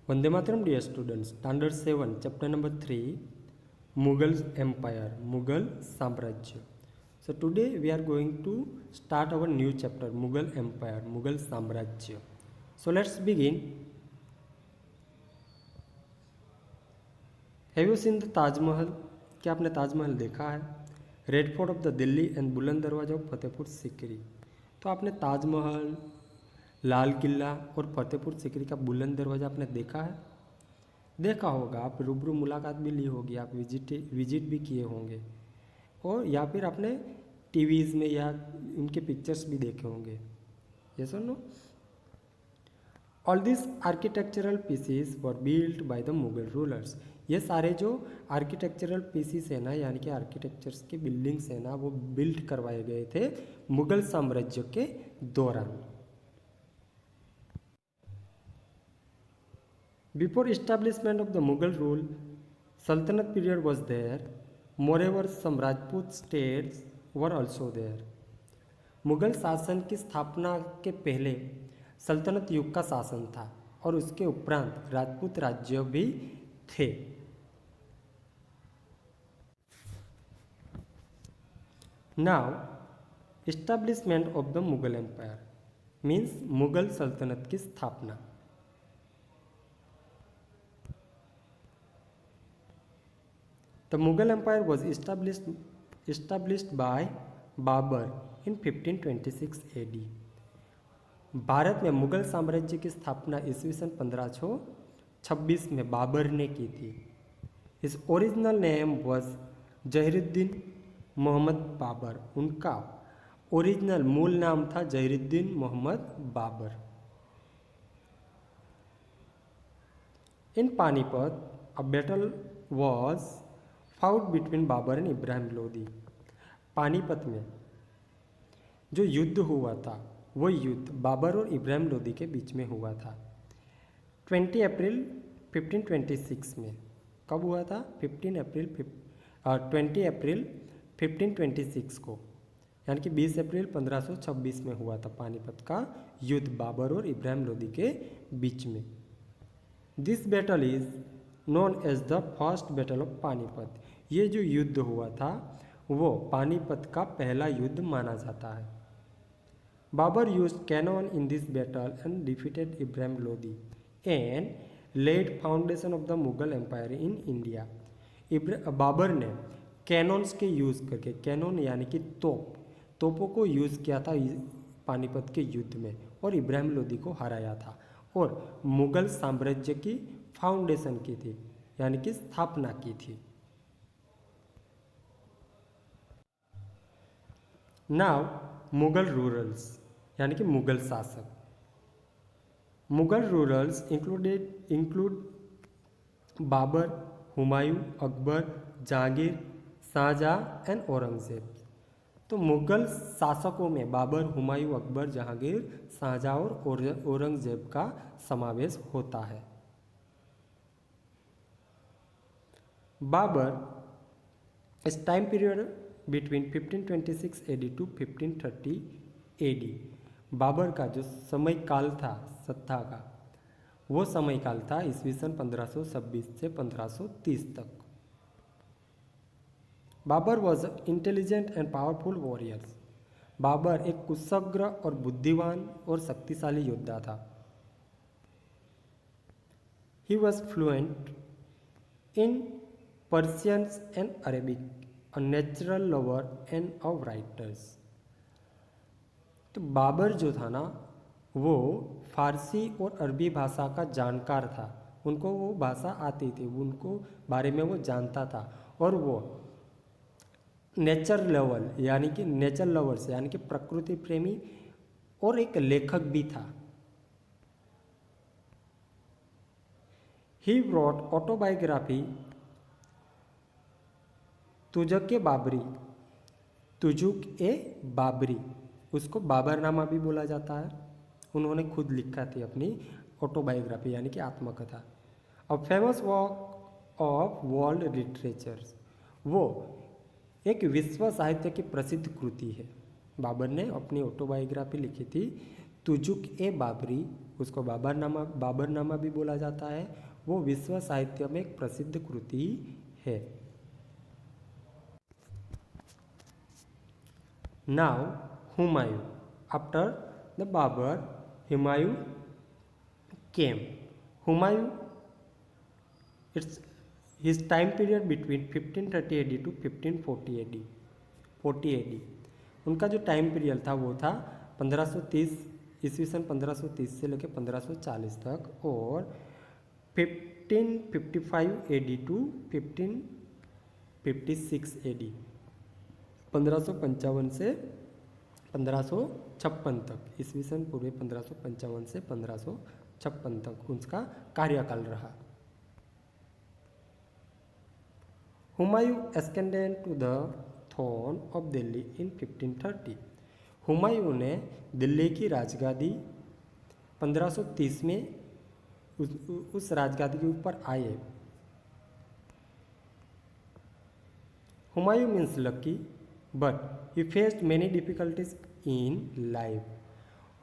Vande Mataram, dear students. Standard 7, chapter number 3, Mughal Empire, Mughal Samrajya. So today we are going to start our new chapter, Mughal Empire, Mughal Samrajya. So let's begin. Have you seen the Taj Mahal? क्या आपने ताजमहल देखा है? Red fort of the Delhi and बुलंद दरवाजा of Fatehpur Sikri. तो आपने ताजमहल, लाल किला और फतेहपुर सिकरी का बुलंद दरवाज़ा आपने देखा है? देखा होगा, आप रूबरू मुलाकात भी ली होगी, आप विजिट भी किए होंगे, और या फिर आपने टीवीज़ में या उनके पिक्चर्स भी देखे होंगे. यस और no? All this architectural pieces were built by the Mughal rulers. ये सारे जो आर्किटेक्चरल पीसीस है ना, यानी कि आर्किटेक्चर्स के बिल्डिंग्स है ना, वो बिल्ड करवाए गए थे मुगल साम्राज्य के दौरान. Before establishment of the Mughal rule, Sultanate period was there. Moreover, some Rajput states were also there. Mughal शासन की स्थापना के पहले सल्तनत युग का शासन था और उसके उपरांत राजपूत राज्य भी थे. Now, establishment of the Mughal Empire means Mughal सल्तनत की स्थापना. The Mughal Empire was established by Babur in 1526 AD. Bharat में मुगल साम्राज्य की स्थापना ईस्वी सन 1526 में बाबर ने की थी. His original name was Zahiruddin Mohammad Babur. उनका ओरिजिनल मूल नाम था Zahiruddin Mohammad Babur. In Panipat, a battle was fought between Babur and Ibrahim Lodi. Panipat में जो युद्ध हुआ था, वो युद्ध बाबर और इब्राहिम लोदी के बीच में हुआ था 20 अप्रैल 1526 में. कब हुआ था? 20 अप्रैल 1526 को, यानी कि 20 अप्रैल 1526 में हुआ था पानीपत का युद्ध बाबर और इब्राहिम लोदी के बीच में. This battle is known as the first battle of Panipat. ये जो युद्ध हुआ था वो पानीपत का पहला युद्ध माना जाता है. Babur used cannon in this battle and defeated Ibrahim Lodi and laid foundation of the Mughal empire in India. Babur ने कैनन्स के यूज़ करके, कैनन यानी कि तोपों को यूज़ किया था पानीपत के युद्ध में और इब्राहिम लोदी को हराया था और मुगल साम्राज्य की फाउंडेशन की थी, यानी कि स्थापना की थी. नाउ मुगल रूरल्स, यानी कि मुगल शासक. Mughal rulers include Babur, Humayun, Akbar, Jahangir, Shahjahan and Aurangzeb. तो मुगल शासकों में बाबर, हुमायूं, अकबर, जहांगीर, शाहजहां और औरंगजेब का समावेश होता है. बाबर इस time period between 1526 AD to 1530 AD. Babur का जो समय काल था सत्ता का, वो समय काल था ईस्वी सन 1526 से 1530 तक. Babur was intelligent and powerful warriors. Babur एक कुशग्र और बुद्धिमान और शक्तिशाली योद्धा था. He was fluent in Persians and Arabic, a natural lover and a writers. तो बाबर जो था ना, वो फारसी और अरबी भाषा का जानकार था. उनको वो भाषा आती थी, उनको बारे में वो जानता था, और वो नेचर लवर्स यानी कि प्रकृति प्रेमी और एक लेखक भी था. ही wrote ऑटोबायोग्राफी तुजुक ए बाबरी. उसको बाबरनामा भी बोला जाता है. उन्होंने खुद लिखा थी अपनी ऑटोबायोग्राफी, यानी कि आत्मकथा. A famous work of world literatures. वो एक विश्व साहित्य की प्रसिद्ध कृति है. बाबर ने अपनी ऑटोबायोग्राफी लिखी थी तुजुक ए बाबरी, उसको बाबरनामा भी बोला जाता है, वो विश्व साहित्य में एक प्रसिद्ध कृति है। Now Humayun, after the Babur Humayun came. Humayun, it's his time period between 1530 AD to 1540 AD 40 AD। उनका जो टाइम पीरियड था वो था 1530 ईस्वी सन 1530 से लेकर 1540 तक, और 1555 AD टू 1556 AD 1555 से 1556 तक, ईस्वी सन पूर्व 1555 से 1556 तक उसका कार्यकाल रहा। Humayun ascended to the throne of Delhi in 1530। Humayun ने दिल्ली की राजगादी 1530 में उस राजगादी के ऊपर आए। Humayun means lucky but he faced many difficulties in life.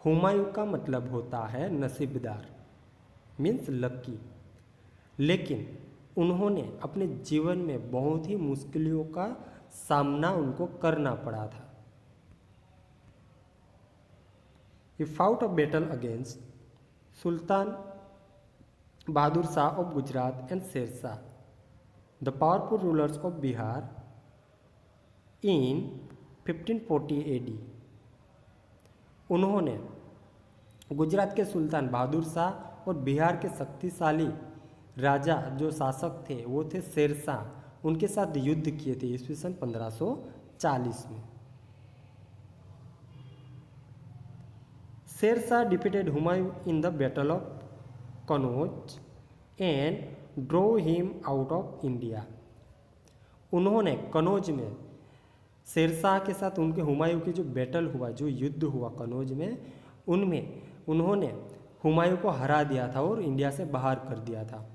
Humayun का मतलब होता है नसीबदार, मीन्स लकी, लेकिन उन्होंने अपने जीवन में बहुत ही मुश्किलों का सामना उनको करना पड़ा था। He fought a battle against Sultan Bahadur Shah of Gujarat and Sher Shah, the powerful rulers of Bihar, in 1540 AD। उन्होंने गुजरात के सुल्तान बहादुर शाह और बिहार के शक्तिशाली राजा जो शासक थे वो थे शेरशाह, उनके साथ युद्ध किए थे ईस्वी सन 1540 में। Sher Shah defeated Humayun in the battle of Kannauj and drove him out of India. उन्होंने कनौज में शेरशाह के साथ उनके हुमायूं की जो बैटल हुआ, जो युद्ध हुआ कनौज में, उनमें उन्होंने हुमायूं को हरा दिया था और इंडिया से बाहर कर दिया था।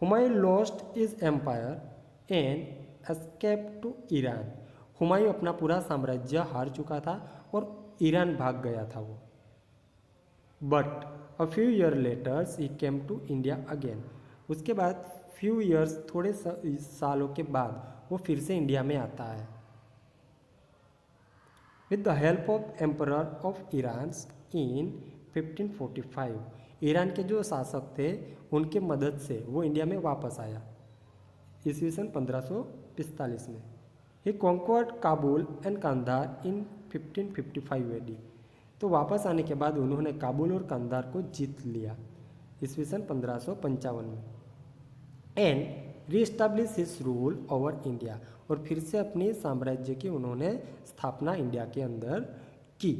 Humayun lost his empire and escaped to Iran. Humayun अपना पूरा साम्राज्य हार चुका था और ईरान भाग गया था वो। But a few year later he came to India again. उसके बाद फ्यू ईयर्स, थोड़े सालों के बाद वो फिर से इंडिया में आता है। With the help of emperor of Iran in 1545। Iran के जो शासक थे उनके मदद से वो इंडिया में वापस आया ईस्वी सन 1545 में। He conquered Kabul and Kandahar in 1555 AD। तो वापस आने के बाद उन्होंने काबुल और कंधार को जीत लिया ईस्वी सन 1555 में। And re-establish his rule over India, और फिर से अपने साम्राज्य की उन्होंने स्थापना इंडिया के अंदर की।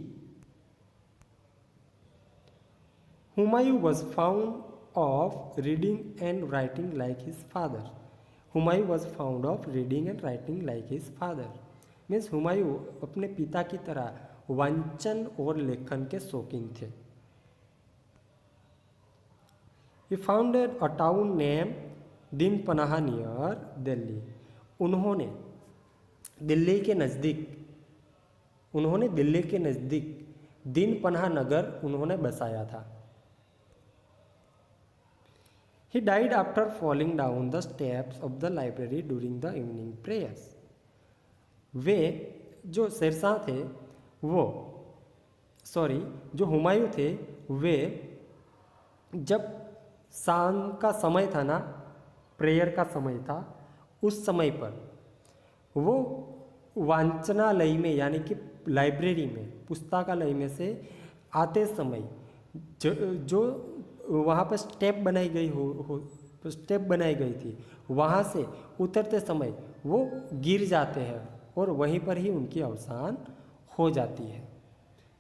Humayun was found of reading and writing like his father. Humayun was found of reading and writing like his father means Humayun अपने पिता की तरह वांचन और लेखन के शौकीन थे। He founded a town named दिन पनाह नियर दिल्ली। उन्होंने दिल्ली के नज़दीक दिन पनाह नगर उन्होंने बसाया था। He died after falling down the steps of the library during the evening prayers। वे जो शेरशाह थे जो हुमायूं थे, वे जब शाम का समय था ना, प्रेयर का समय था, उस समय पर वो वांचनालय में यानी कि लाइब्रेरी में, पुस्तकालय में से आते समय जो वहाँ पर स्टेप बनाई गई थी, वहाँ से उतरते समय वो गिर जाते हैं और वहीं पर ही उनकी अवसान हो जाती है।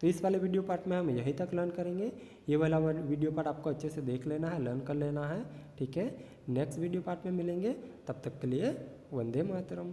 तो इस वाले वीडियो पार्ट में हम यहीं तक लर्न करेंगे। ये वाला वीडियो पार्ट आपको अच्छे से देख लेना है, लर्न कर लेना है, ठीक है। नेक्स्ट वीडियो पार्ट में मिलेंगे, तब तक के लिए वंदे मातरम।